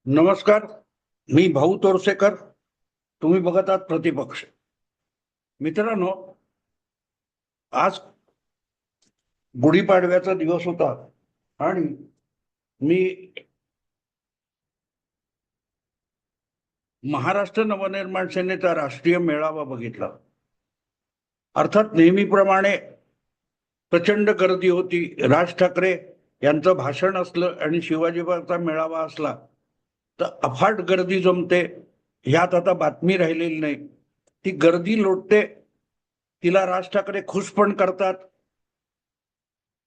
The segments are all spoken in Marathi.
नमस्कार. मी भाऊ तोरसेकर. तुम्ही बघत आहात प्रतिपक्ष. मित्रांनो, आज गुढीपाडव्याचा दिवस होता आणि मी महाराष्ट्र नवनिर्माण सेनेचा राष्ट्रीय मेळावा बघितला. अर्थात नेहमीप्रमाणे प्रचंड गर्दी होती. राज ठाकरे यांचं भाषण असलं आणि शिवाजीबागचा मेळावा असला तर अफाट गर्दी जमते. ह्यात आता बातमी राहिलेली नाही. ती गर्दी लोटते, तिला राज ठाकरे खुश पण करतात.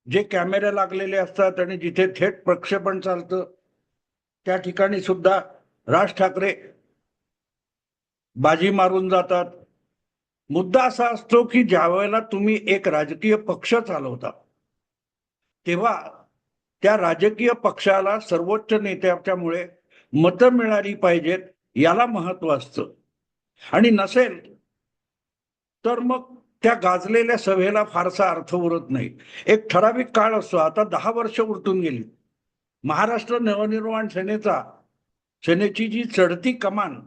जे कॅमेरे लागलेले असतात आणि जिथे थेट प्रक्षेपण चालतं त्या ठिकाणी सुद्धा राज ठाकरे बाजी मारून जातात. मुद्दा असा असतो की ज्या वेळेला तुम्ही एक राजकीय पक्ष चालवता तेव्हा त्या राजकीय पक्षाला सर्वोच्च नेत्याच्यामुळे मतं मिळाली पाहिजेत, याला महत्व असतं. आणि नसेल तर मग त्या गाजलेल्या सभेला फारसा अर्थ उरत नाही. एक ठराविक काळ असतो. आता 10 वर्ष उलटून गेली. महाराष्ट्र नवनिर्माण सेनेची जी चढती कमान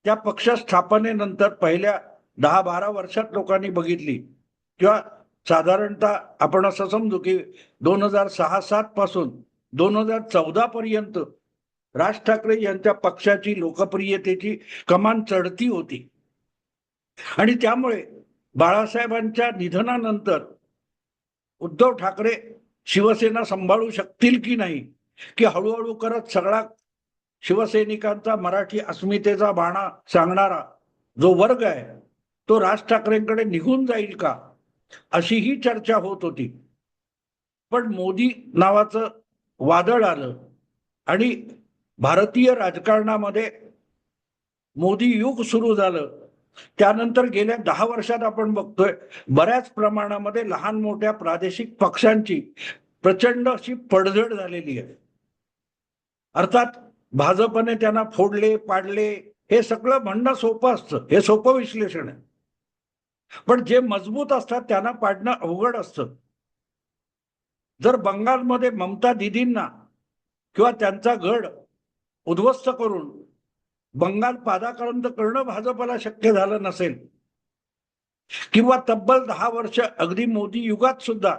त्या पक्ष स्थापनेनंतर पहिल्या 10-12 वर्षात लोकांनी बघितली, किंवा साधारणतः आपण असं समजू की 2006-07 पासून 2014 पर्यंत राज ठाकरे यांच्या पक्षाची लोकप्रियतेची कमान चढती होती. आणि त्यामुळे बाळासाहेबांच्या निधनानंतर उद्धव ठाकरे शिवसेना सांभाळू शकतील की नाही, की हळूहळू करत सगळा शिवसैनिकांचा मराठी अस्मितेचा बाणा सांगणारा जो वर्ग आहे तो राज ठाकरेंकडे निघून जाईल का, अशीही चर्चा होत होती. पण मोदी नावाचं वादळ आलं आणि भारतीय राजकारणामध्ये मोदी युग सुरू झालं. त्यानंतर गेल्या 10 वर्षात आपण बघतोय बऱ्याच प्रमाणामध्ये लहान मोठ्या प्रादेशिक पक्षांची प्रचंड अशी पडझड झालेली आहे. अर्थात भाजपने त्यांना फोडले पाडले हे सगळं म्हणणं सोपं असतं, हे सोपं विश्लेषण आहे. पण जे मजबूत असतात त्यांना पाडणं अवघड असतं. जर बंगालमध्ये ममता दिदींना किंवा त्यांचा गड उद्ध्वस्त करून बंगाल पादाक्रांत करणं भाजपला शक्य झालं नसेल, किंवा तब्बल 10 वर्ष अगदी मोदी युगात सुद्धा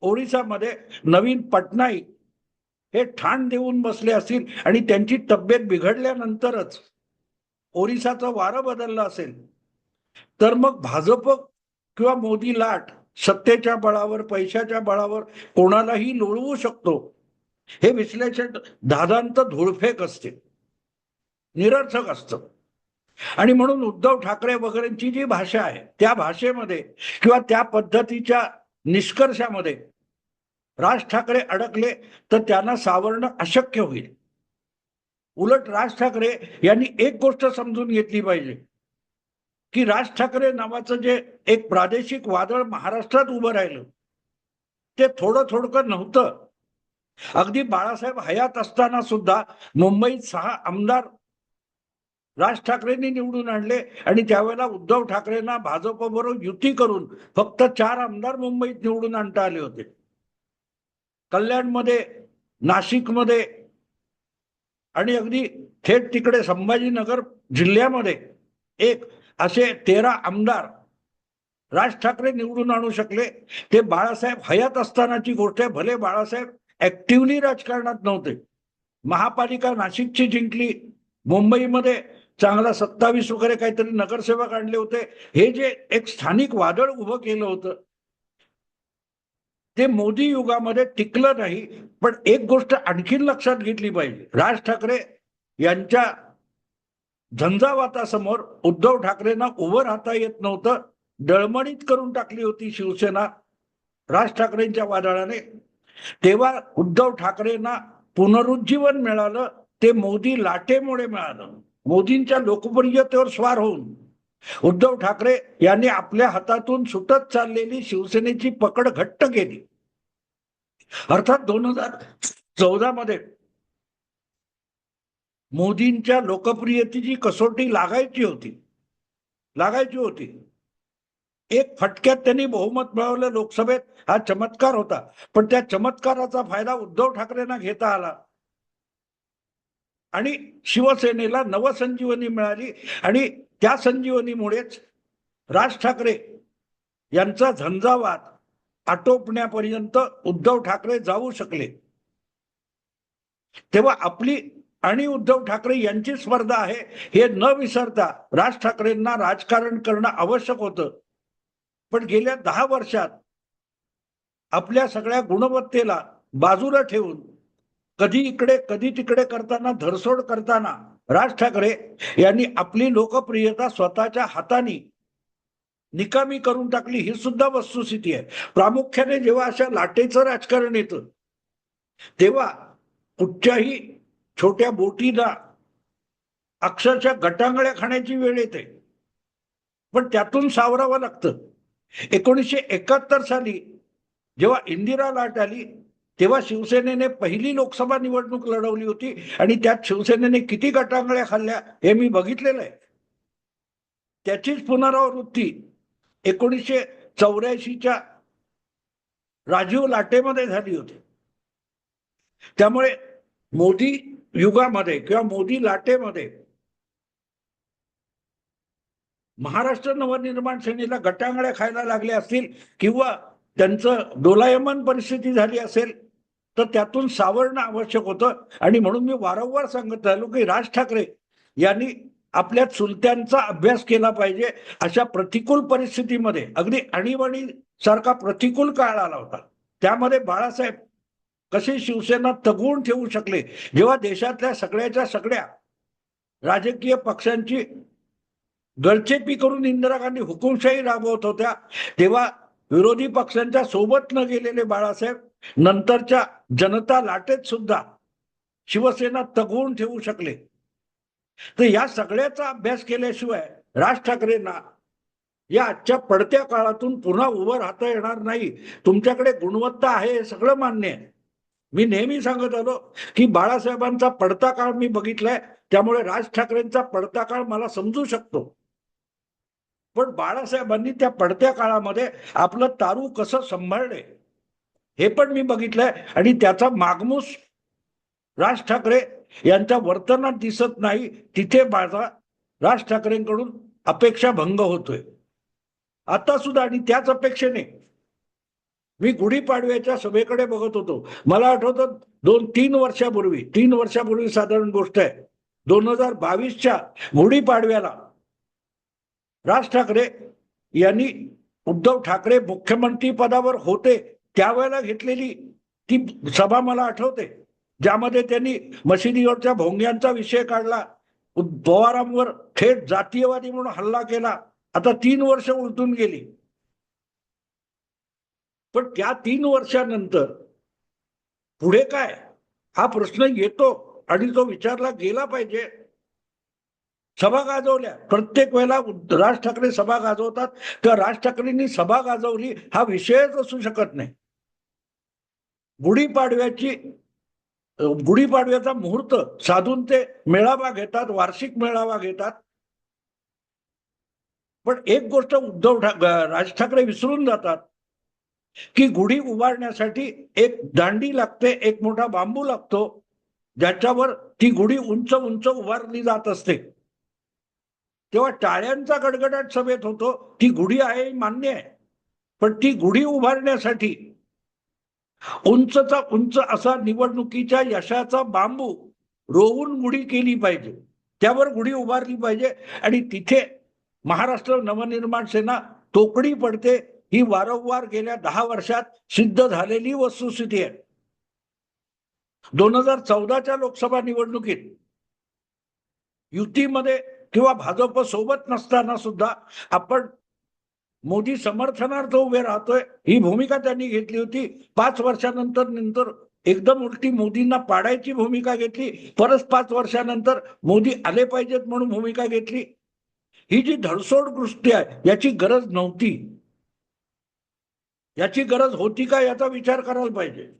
ओडिसामध्ये नवीन पटनाईक हे ठाण देऊन बसले असतील आणि त्यांची तब्येत बिघडल्यानंतरच ओरिसाचं वारं बदललं असेल, तर मग भाजप किंवा मोदी लाट सत्तेच्या बळावर पैशाच्या बळावर कोणालाही लोळवू शकतो, हे विश्लेषण दादांत धूळफेक असते, निरर्थक असतं. आणि म्हणून उद्धव ठाकरे वगैरेंची जी भाषा आहे त्या भाषेमध्ये किंवा त्या पद्धतीच्या निष्कर्षामध्ये राज ठाकरे अडकले तर त्यांना सावरणं अशक्य होईल. उलट राज ठाकरे यांनी एक गोष्ट समजून घेतली पाहिजे की राज ठाकरे नावाचं जे एक प्रादेशिक वादळ महाराष्ट्रात उभं राहिलं ते थोडं नव्हतं. अगदी बाळासाहेब हयात असताना सुद्धा मुंबईत 6 आमदार राज ठाकरेंनी निवडून आणले आणि त्यावेळेला उद्धव ठाकरेंना भाजपबरोबर युती करून फक्त 4 आमदार मुंबईत निवडून आणता आले होते. कल्याणमध्ये, नाशिकमध्ये आणि अगदी थेट तिकडे संभाजीनगर जिल्ह्यामध्ये एक असे 13 आमदार राज ठाकरे निवडून आणू शकले. ते बाळासाहेब हयात असतानाची गोष्ट आहे. भले बाळासाहेब ऍक्टिव्हली राजकारणात नव्हते. महापालिका नाशिकची जिंकली, मुंबईमध्ये चांगला 27 वगैरे काहीतरी नगरसेवक आणले होते. हे जे एक स्थानिक वादळ उभं केलं होतं ते मोदी युगामध्ये टिकलं नाही. पण एक गोष्ट आणखीन लक्षात घेतली पाहिजे, राज ठाकरे यांच्या झंझावातासमोर उद्धव ठाकरेंना उभं राहता येत नव्हतं. डळमळीत करून टाकली होती शिवसेना राज ठाकरेंच्या वादळाने. तेव्हा उद्धव ठाकरेंना पुनरुज्जीवन मिळालं, ते मोदी लाटेमुळे मिळालं. मोदींच्या लोकप्रियतेवर स्वार होऊन उद्धव ठाकरे यांनी आपल्या हातातून सुटत चाललेली शिवसेनेची पकड घट्ट केली. अर्थात 2014 मध्ये मोदींच्या लोकप्रियतेची कसोटी लागायची होती. एक फटक्यात त्यांनी बहुमत मिळवलं लोकसभेत, हा चमत्कार होता. पण त्या चमत्काराचा फायदा उद्धव ठाकरेंना घेता आला. आणि शिवसेनेला नवसंजीवनी मिळाली आणि त्या संजीवनीमुळेच राज ठाकरे यांचा झंझावात आटोपण्यापर्यंत उद्धव ठाकरे जाऊ शकले. तेव्हा आपली आणि उद्धव ठाकरे यांची स्पर्धा आहे हे न विसरता राज ठाकरेंना राजकारण करणं आवश्यक होतं. पण गेल्या 10 वर्षात आपल्या सगळ्या गुणवत्तेला बाजूला ठेवून कधी इकडे कधी तिकडे करताना, धरसोड करताना राज ठाकरे यांनी आपली लोकप्रियता स्वतःच्या हाताने निकामी करून टाकली, ही सुद्धा वस्तुस्थिती आहे. प्रामुख्याने जेव्हा अशा लाटेचं राजकारण येतं तेव्हा कुठच्याही छोट्या बोटीला अक्षरशः गटांगळ्या खाण्याची वेळ येते, पण त्यातून सावरावं लागतं. 1971 साली जेव्हा इंदिरा लाट आली तेव्हा शिवसेनेने पहिली लोकसभा निवडणूक लढवली होती आणि त्यात शिवसेनेने किती गटांगळ्या खाल्ल्या हे मी बघितलेलं आहे. त्याचीच पुनरावृत्ती 1984च्या राजीव लाटेमध्ये झाली होती. त्यामुळे मोदी युगामध्ये किंवा मोदी लाटेमध्ये महाराष्ट्र नवनिर्माण सेनेला गटांगळ्या खायला लागल्या असतील किंवा त्यांचं डोलायमान परिस्थिती झाली असेल तर त्यातून सावरणं आवश्यक होतं. आणि म्हणून मी वारंवार सांगत राहिलो की राज ठाकरे यांनी आपल्या चुलत्यांचा अभ्यास केला पाहिजे. अशा प्रतिकूल परिस्थितीमध्ये अगदी आणीबाणी सारखा प्रतिकूल काळ आला होता, त्यामध्ये बाळासाहेब कसे शिवसेना तगवून ठेवू शकले. जेव्हा देशातल्या सगळ्याच्या सगळ्या राजकीय पक्षांची गळचेपी करून इंदिरा गांधी हुकुमशाही राबवत होत्या तेव्हा विरोधी पक्षांच्या सोबत न गेलेले बाळासाहेब नंतरच्या जनता लाटेत सुद्धा शिवसेना तगवून ठेवू शकले. तर या सगळ्याचा अभ्यास केल्याशिवाय राज ठाकरेंना या आजच्या पडत्या काळातून पुन्हा उभं राहता येणार नाही. तुमच्याकडे गुणवत्ता आहे हे सगळं मान्य आहे. मी नेहमी सांगत आलो की बाळासाहेबांचा पडता काळ मी बघितलाय, त्यामुळे राज ठाकरेंचा पडता काळ मला समजू शकतो. पण बाळासाहेबांनी त्या पडत्या काळामध्ये आपलं तारू कसं सांभाळले हे पण मी बघितलंय आणि त्याचा मागमूस राज ठाकरे यांच्या वर्तनात दिसत नाही. तिथे माझा राज ठाकरेंकडून अपेक्षा भंग होतोय आता सुद्धा. आणि त्याच अपेक्षेने मी गुढीपाडव्याच्या सभेकडे बघत होतो. मला आठवतं 3 वर्षापूर्वी साधारण गोष्ट आहे, 2022च्या गुढीपाडव्याला राज ठाकरे यांनी उद्धव ठाकरे मुख्यमंत्री पदावर होते त्यावेळेला घेतलेली ती सभा मला आठवते, ज्यामध्ये त्यांनी मशिदीवरच्या भोंग्यांचा विषय काढला, पवारांवर थेट जातीयवादी म्हणून हल्ला केला. आता 3 वर्ष उलटून गेली, पण त्या 3 वर्षानंतर पुढे काय हा प्रश्न येतो आणि तो विचारला गेला पाहिजे. सभा गाजवल्या, प्रत्येक वेळेला राज ठाकरे सभा गाजवतात तर राज ठाकरेंनी सभा गाजवली हा विषयच असू शकत नाही. गुढीपाडव्याचा मुहूर्त साधून ते मेळावा घेतात, वार्षिक मेळावा घेतात. पण एक गोष्ट राज ठाकरे विसरून जातात की गुढी उभारण्यासाठी एक दांडी लागते, एक मोठा बांबू लागतो ज्याच्यावर ती गुढी उंच उंच उभारली जात असते. तेव्हा टाळ्यांचा गडगडाट सभेत होतो. ती गुढी आहे मान्य आहे, पण ती गुढी उभारण्यासाठी उंचचा उंच असा निवडणुकीच्या यशाचा बांबू रोवून गुढी केली पाहिजे, त्यावर गुढी उभारली पाहिजे. आणि तिथे महाराष्ट्र नवनिर्माण सेना तोकडी पडते, ही वारंवार गेल्या 10 वर्षात सिद्ध झालेली वस्तुस्थिती आहे. 2014च्या लोकसभा निवडणुकीत युतीमध्ये किंवा भाजप सोबत नसताना सुद्धा आपण मोदी समर्थनार्थ उभे राहतोय ही भूमिका त्यांनी घेतली होती. 5 वर्षानंतर एकदम उलटी मोदींना पाडायची भूमिका घेतली, परत 5 वर्षानंतर मोदी आले पाहिजेत म्हणून भूमिका घेतली. ही जी धडसोड दृष्टी आहे याची गरज नव्हती. याची गरज होती का याचा विचार करायला पाहिजे.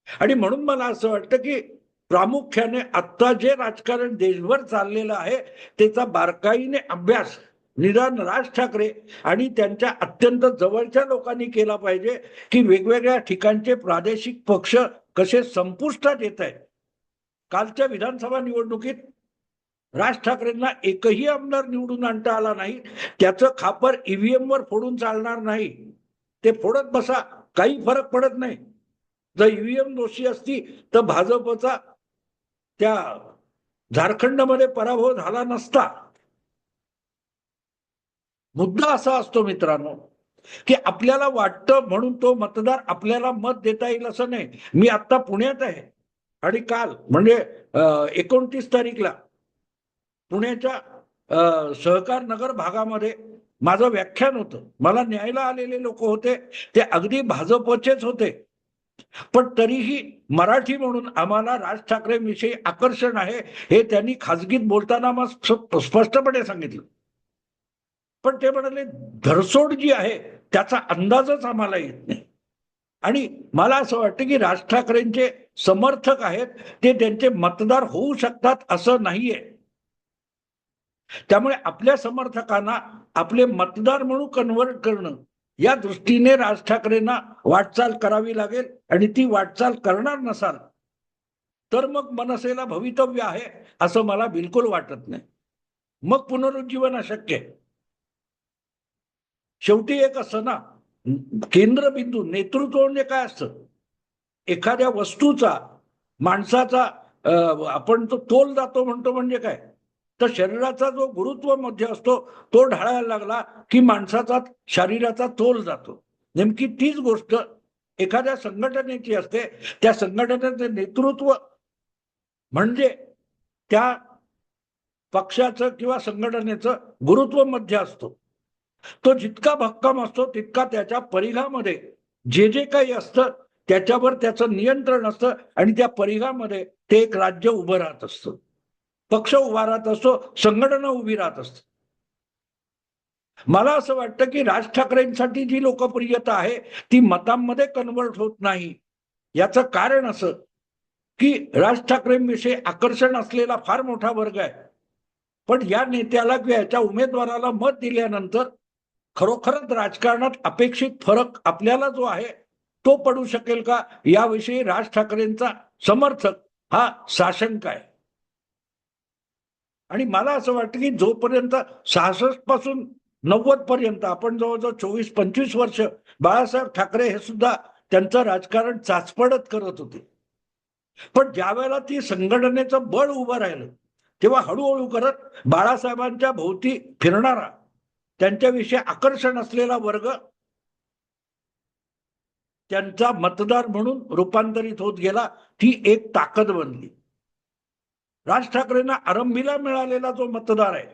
आणि म्हणून मला असं वाटतं की प्रामुख्याने आता जे राजकारण देशभर चाललेलं आहे त्याचा बारकाईने अभ्यास निदान राज ठाकरे आणि त्यांच्या अत्यंत जवळच्या लोकांनी केला पाहिजे की वेगवेगळ्या ठिकाणचे प्रादेशिक पक्ष कसे संपुष्टात येत आहेत, कालच्या विधानसभा निवडणुकीत राज ठाकरेंना एकही आमदार निवडून आणता आला नाही. त्याचं खापर ईव्हीएम वर फोडून चालणार नाही. ते फोडत बसा, काही फरक पडत नाही. जर ईव्हीएम दोषी असती तर भाजपचा त्या झारखंडमध्ये पराभव झाला नसता. मुद्दा असा असतो मित्रांनो की आपल्याला वाटतं म्हणून तो मतदार आपल्याला मत देता येईल असं नाही. मी आता पुण्यात आहे आणि काल म्हणजे 29 तारीखला पुण्याच्या सहकार नगर भागामध्ये माझं व्याख्यान होतं. मला न्यायला आलेले लोक होते ते अगदी भाजपचेच होते, पण तरीही मराठी म्हणून आम्हाला राज ठाकरेंविषयी आकर्षण आहे हे त्यांनी खाजगीत बोलताना मग स्पष्टपणे सांगितलं. पण ते म्हणाले धरसोड जी आहे त्याचा अंदाजच आम्हाला येत नाही. आणि मला असं वाटतं की राज ठाकरेंचे समर्थक आहेत ते त्यांचे मतदार होऊ शकतात असं नाहीये. त्यामुळे आपल्या समर्थकांना आपले मतदार म्हणून कन्व्हर्ट करणं या दृष्टीने राज ठाकरेंना वाटचाल करावी लागेल. आणि ती वाटचाल करणार नसाल तर मग मनसेला भवितव्य आहे असं मला बिलकुल वाटत नाही. मग पुनरुज्जीवन अशक्य आहे. शेवटी एक असं ना, केंद्रबिंदू नेतृत्व म्हणजे काय असतं? एखाद्या वस्तूचा माणसाचा आपण तो तोल जातो म्हणतो म्हणजे काय? तर शरीराचा जो गुरुत्व मध्य असतो तो ढाळायला लागला की माणसाचा शरीराचा तोल जातो. नेमकी तीच गोष्ट एखाद्या संघटनेची असते. त्या संघटनेचं नेतृत्व म्हणजे त्या पक्षाचं किंवा संघटनेचं गुरुत्व मध्य असतो. तो जितका भक्कम असतो तितका त्याच्या परिघामध्ये जे जे काही असतं त्याच्यावर त्याचं नियंत्रण असतं आणि त्या परिघामध्ये ते एक राज्य उभं राहत असतं, पक्ष उभा राहत असतो, संघटना उभी राहत असते. मला असं वाटतं की राज ठाकरेंसाठी जी लोकप्रियता आहे ती मतांमध्ये कन्वर्ट होत नाही. याचं कारण असं की राज ठाकरेंविषयी आकर्षण असलेला फार मोठा वर्ग आहे, पण या नेत्याला किंवा याच्या उमेदवाराला मत दिल्यानंतर खरोखरच राजकारणात अपेक्षित फरक आपल्याला जो आहे तो पडू शकेल का याविषयी राज ठाकरेंचा समर्थक हा साशंक आहे. आणि मला असं वाटतं की जोपर्यंत 66 पासून 90 पर्यंत आपण जवळजवळ 24-25 वर्ष बाळासाहेब ठाकरे हे सुद्धा त्यांचं राजकारण चाचपडत करत होते. पण ज्या वेळेला ती संघटनेचं बळ उभं राहिलं तेव्हा हळूहळू करत बाळासाहेबांच्या भोवती फिरणारा त्यांच्याविषयी आकर्षण असलेला वर्ग त्यांचा मतदार म्हणून रूपांतरित होत गेला. ती एक ताकद बनली. राज ठाकरेंना आरंभीला मिळालेला जो मतदार आहे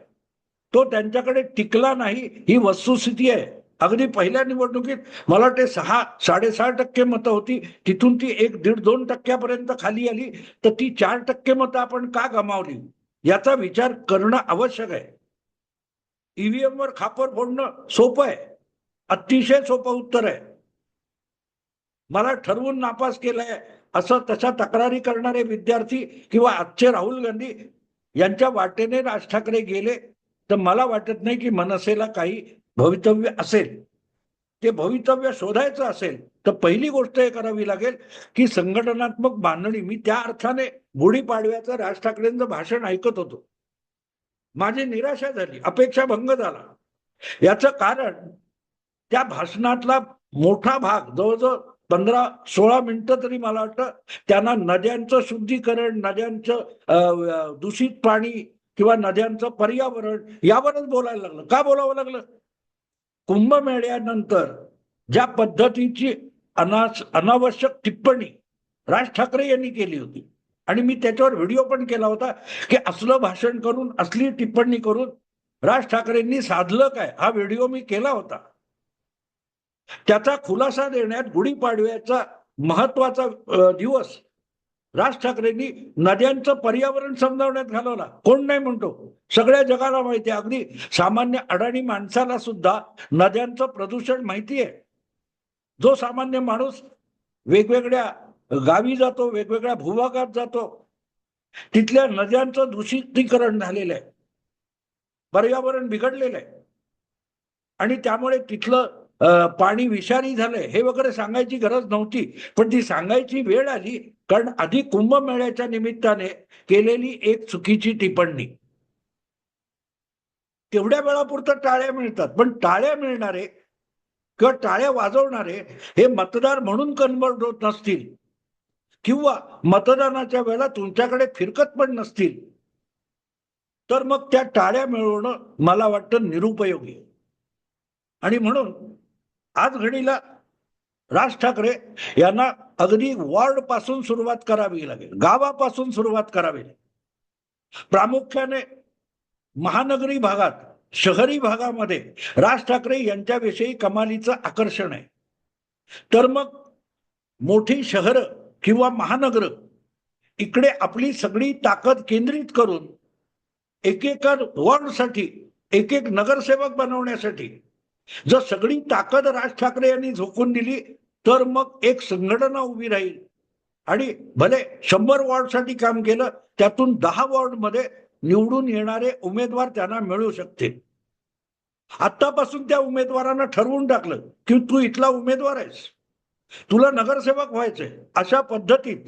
तो त्यांच्याकडे टिकला नाही ही वस्तुस्थिती आहे. अगदी पहिल्या निवडणुकीत मला वाटते 6-6.5% मतं होती, तिथून ती 1-1.5-2% खाली आली. तर ती 4% मतं आपण का गमावली याचा विचार करणं आवश्यक आहे. ईव्हीएम वर खापर फोडणं सोपं आहे, अतिशय सोपं उत्तर आहे. मला ठरवून नापास केलंय असं तशा तक्रारी करणारे विद्यार्थी किंवा आजचे राहुल गांधी यांच्या वाटेने राज ठाकरे गेले तर मला वाटत नाही की मनसेला काही भवितव्य असेल. ते भवितव्य शोधायचं असेल तर पहिली गोष्ट हे करावी लागेल की संघटनात्मक बांधणी. मी त्या अर्थाने गुढीपाडव्याचं राज ठाकरेंचं भाषण ऐकत होतो, माझी निराशा झाली, अपेक्षा भंग झाला. याचं कारण त्या भाषणातला मोठा भाग जवळजवळ 15-16 मिनिटं तरी मला वाटतं त्यांना नद्यांचं शुद्धीकरण, नद्यांचं दूषित पाणी किंवा नद्यांचं पर्यावरण यावरच बोलायला लागलं. का बोलावं लागलं? कुंभमेळ्यानंतर ज्या पद्धतीची अनावश्यक टिप्पणी राज ठाकरे यांनी केली होती आणि मी त्याच्यावर व्हिडिओ पण केला होता की असलं भाषण करून असली टिप्पणी करून राज ठाकरेंनी साधलं काय, हा व्हिडिओ मी केला होता. त्याचा खुलासा देण्यात गुढीपाडव्याचा महत्वाचा दिवस राज ठाकरेंनी नद्यांचं पर्यावरण समजावण्यात घालवला. कोण नाही म्हणतो, सगळ्या जगाला माहिती आहे, अगदी सामान्य अडाणी माणसाला सुद्धा नद्यांचं प्रदूषण माहिती आहे. जो सामान्य माणूस वेगवेगळ्या गावी जातो, वेगवेगळ्या भूभागात जातो, तिथल्या नद्यांचं दूषितीकरण झालेलं आहे, पर्यावरण बिघडलेलं आहे आणि त्यामुळे तिथलं पाणी विषारी झालंय हे वगैरे सांगायची गरज नव्हती, पण ती सांगायची वेळ आली कारण आधी कुंभमेळ्याच्या निमित्ताने केलेली एक चुकीची टिप्पणी. तेवढ्या वेळापुरतं टाळ्या मिळतात, पण टाळ्या मिळणारे किंवा टाळ्या वाजवणारे हे मतदार म्हणून कन्वर्ट होत नसतील किंवा मतदानाच्या वेळेला तुमच्याकडे फिरकत पण नसतील, तर मग त्या टाळ्या मिळवणं मला वाटतं निरुपयोगी. आणि म्हणून आज घडीला राज ठाकरे यांना अगदी वॉर्ड पासून सुरुवात करावी लागेल, गावापासून सुरुवात करावी लागेल. प्रामुख्याने महानगरी भागात, शहरी भागामध्ये राज ठाकरे यांच्याविषयी कमालीचं आकर्षण आहे. तर मग मोठी शहर किंवा महानगर इकडे आपली सगळी ताकद केंद्रित करून एकेका वॉर्डसाठी एक एक नगरसेवक बनवण्यासाठी जर सगळी ताकद राज ठाकरे यांनी झोकून दिली तर मग एक संघटना उभी राहील आणि भले 100 वॉर्डसाठी काम केलं त्यातून 10 वॉर्डमध्ये निवडून येणारे उमेदवार त्यांना मिळू शकतील. आतापासून त्या उमेदवारांना ठरवून टाकलं की तू इथला उमेदवार आहेस, तुला नगरसेवक व्हायचंय, अशा पद्धतीत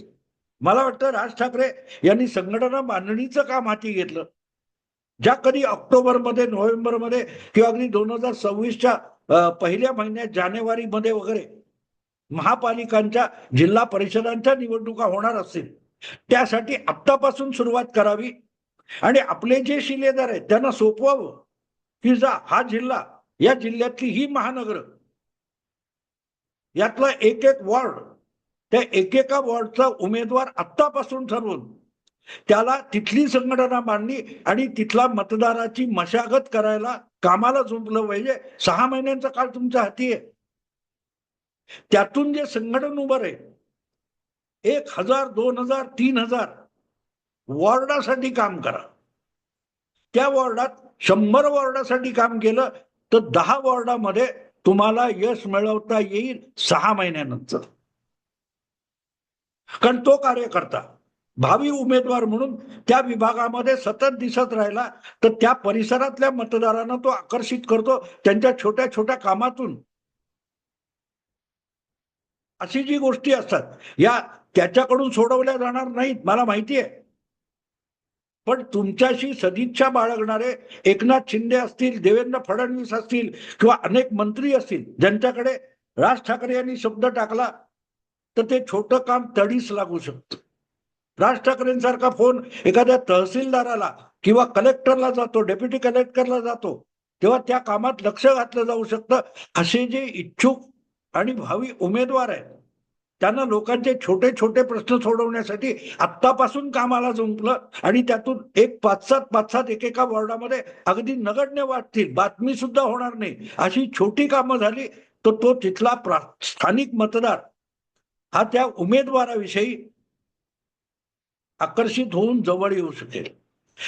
मला वाटतं राज ठाकरे यांनी संघटना बांधणीचं काम हाती घेतलं. ज्या कधी ऑक्टोबरमध्ये, नोव्हेंबरमध्ये किंवा अगदी 2026च्या पहिल्या महिन्यात, जानेवारीमध्ये वगैरे महापालिकांच्या, जिल्हा परिषदांच्या निवडणुका होणार असतील, त्यासाठी आत्तापासून सुरुवात करावी आणि आपले जे शिलेदार आहेत त्यांना सोपवावं की जा हा जिल्हा, या जिल्ह्यातली ही महानगर, यातला एक एक वॉर्ड, त्या एकेका वॉर्डचा उमेदवार आत्तापासून ठरवून त्याला तिथली संघटना बांधली आणि तिथला मतदाराची मशागत करायला कामाला जुंपलं पाहिजे. 6 महिन्यांचा काळ तुमच्या हाती आहे. त्यातून जे संघटन उभं आहे 1000, 2000, 3000 वॉर्डासाठी काम करा. त्या वॉर्डात 100 वॉर्डासाठी काम केलं तर 10 वॉर्डामध्ये तुम्हाला यश मिळवता येईल 6 महिन्यानंतर. कारण तो कार्यकर्ता भावी उमेदवार म्हणून त्या विभागामध्ये सतत दिसत राहिला तर त्या परिसरातल्या मतदारांना तो आकर्षित करतो त्यांच्या छोट्या छोट्या कामातून. अशी जी गोष्टी असतात या त्याच्याकडून सोडवल्या जाणार नाहीत, मला माहिती आहे. पण तुमच्याशी सदिच्छा बाळगणारे एकनाथ शिंदे असतील, देवेंद्र फडणवीस असतील किंवा अनेक मंत्री असतील ज्यांच्याकडे राज ठाकरे यांनी शब्द टाकला तर ते छोटं काम तडीस लागू शकतं. राज ठाकरेंसारखा फोन एखाद्या तहसीलदाराला किंवा कलेक्टरला जातो, डेप्युटी कलेक्टरला जातो, तेव्हा त्या कामात लक्ष घातलं जाऊ शकतं. असे जे इच्छुक आणि भावी उमेदवार आहेत त्यांना लोकांचे छोटे छोटे प्रश्न सोडवण्यासाठी आत्तापासून कामाला जुंपलं आणि त्यातून एक 5-7 एकेका वॉर्डामध्ये अगदी नगण्य वाटतील, बातमी सुद्धा होणार नाही, अशी छोटी कामं झाली तर तो तिथला स्थानिक मतदार हा त्या उमेदवाराविषयी आकर्षित होऊन जवळ येऊ शकेल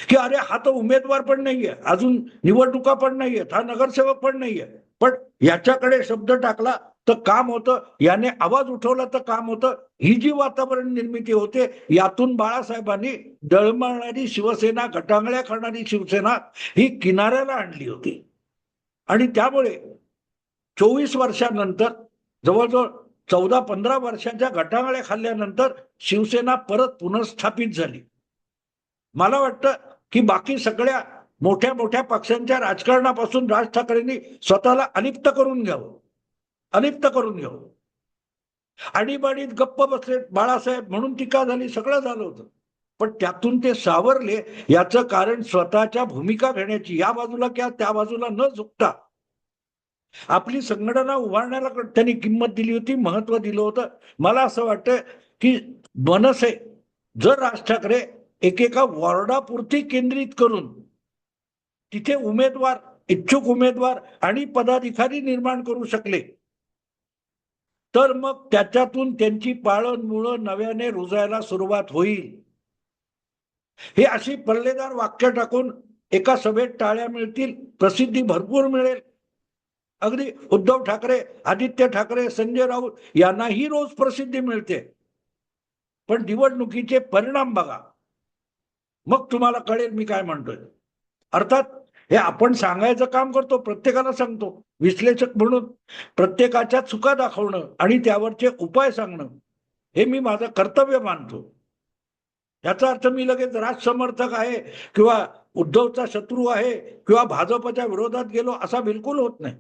की अरे हा तर उमेदवार पण नाहीये, अजून निवडणुका पण नाहीयेत, हा नगरसेवक पण नाहीये, पण याच्याकडे शब्द टाकला तर काम होतं, याने आवाज उठवला तर काम होतं. ही जी वातावरण निर्मिती होते यातून बाळासाहेबांनी डळमळणारी शिवसेना, गटांगळ्या करणारी शिवसेना ही किनाऱ्याला आणली होती. आणि त्यामुळे 24 वर्षांनंतर, जवळजवळ 14-15 वर्षांच्या गटांगळ्या खाल्ल्यानंतर शिवसेना परत पुनर्स्थापित झाली. मला वाटतं की बाकी सगळ्या मोठ्या मोठ्या पक्षांच्या राजकारणापासून राज ठाकरेंनी स्वतःला अलिप्त करून घ्यावं, अलिप्त करून घ्यावं. आणीबाणीत गप्प बसले बाळासाहेब म्हणून टीका झाली, सगळं झालं होतं, पण त्यातून ते सावरले याचं कारण स्वतःच्या भूमिका घेण्याची, या बाजूला किंवा त्या बाजूला न झुकता आपली संघटना उभारण्याला त्यांनी किंमत दिली होती, महत्व दिलं होतं. मला असं वाटतं की मनसे जर राज ठाकरे एकेका वॉर्डापुरती केंद्रित करून तिथे उमेदवार, इच्छुक उमेदवार आणि पदाधिकारी निर्माण करू शकले तर मग त्याच्यातून त्यांची पाळंमुळं नव्याने रुजायला सुरुवात होईल. हे अशी पल्लेदार वाक्य टाकून एका सभेत टाळ्या मिळतील, प्रसिद्धी भरपूर मिळेल. अगदी उद्धव ठाकरे, आदित्य ठाकरे, संजय राऊत यांनाही रोज प्रसिद्धी मिळते, पण निवडणुकीचे परिणाम बघा, मग तुम्हाला कळेल मी काय म्हणतोय. अर्थात हे आपण सांगायचं काम करतो, प्रत्येकाला सांगतो विश्लेषक म्हणून. प्रत्येकाच्या चुका दाखवणं आणि त्यावरचे उपाय सांगणं हे मी माझं कर्तव्य मानतो. याचा अर्थ मी लगेच राज समर्थक आहे किंवा उद्धवचा शत्रू आहे किंवा भाजपच्या विरोधात गेलो असा बिलकुल होत नाही.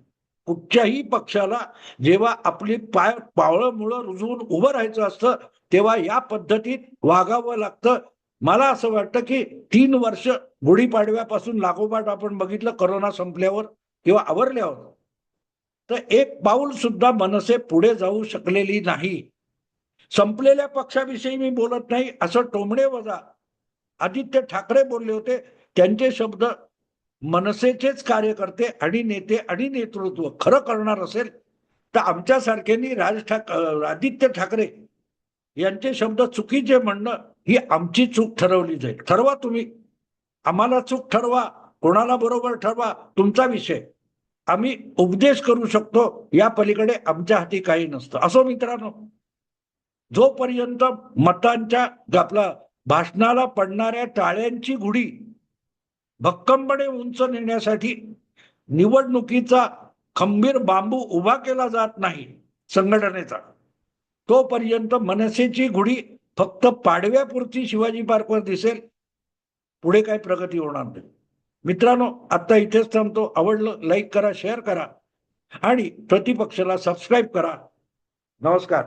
कुठच्याही पक्षाला जेव्हा आपली पावळं मुळं रुजवून उभं राहायचं असतं तेव्हा या पद्धतीत वागावं लागतं. मला असं वाटतं की 3 वर्ष गुढीपाडव्यापासून लागोपाठ आपण बघितलं, करोना संपल्यावर किंवा आवरल्यावर तर एक पाऊल सुद्धा मनसे पुढे जाऊ शकलेली नाही. संपलेल्या पक्षाविषयी मी बोलत नाही असं टोमणे वजा आदित्य ठाकरे बोलले होते. त्यांचे शब्द मनसेचेच कार्यकर्ते आणि नेते आणि नेतृत्व खरं करणार असेल तर आमच्यासारख्यांनी आदित्य ठाकरे यांचे शब्द चुकीचे म्हणणं ही आमची चूक ठरवली जाईल. ठरवा तुम्ही, आम्हाला चूक ठरवा, कोणाला बरोबर ठरवा, तुमचा विषय. आम्ही उपदेश करू शकतो, या पलीकडे आमच्या हाती काही नसतं. असो मित्रांनो, जोपर्यंत मतांच्या आपला भाषणाला पडणाऱ्या टाळ्यांची गुढी भक्कमपणे उंच नेण्यासाठी निवडणुकीचा खंबीर बांबू उभा केला जात नाही संघटनेचा, तोपर्यंत मनसेची गुढी फक्त पाडव्यापुरती शिवाजी पार्कवर दिसेल. पुढे काही प्रगती होणार नाही. मित्रांनो, आता इथेच थांबतो. आवडलं लाईक करा, शेअर करा आणि प्रतिपक्षाला सबस्क्राईब करा. नमस्कार.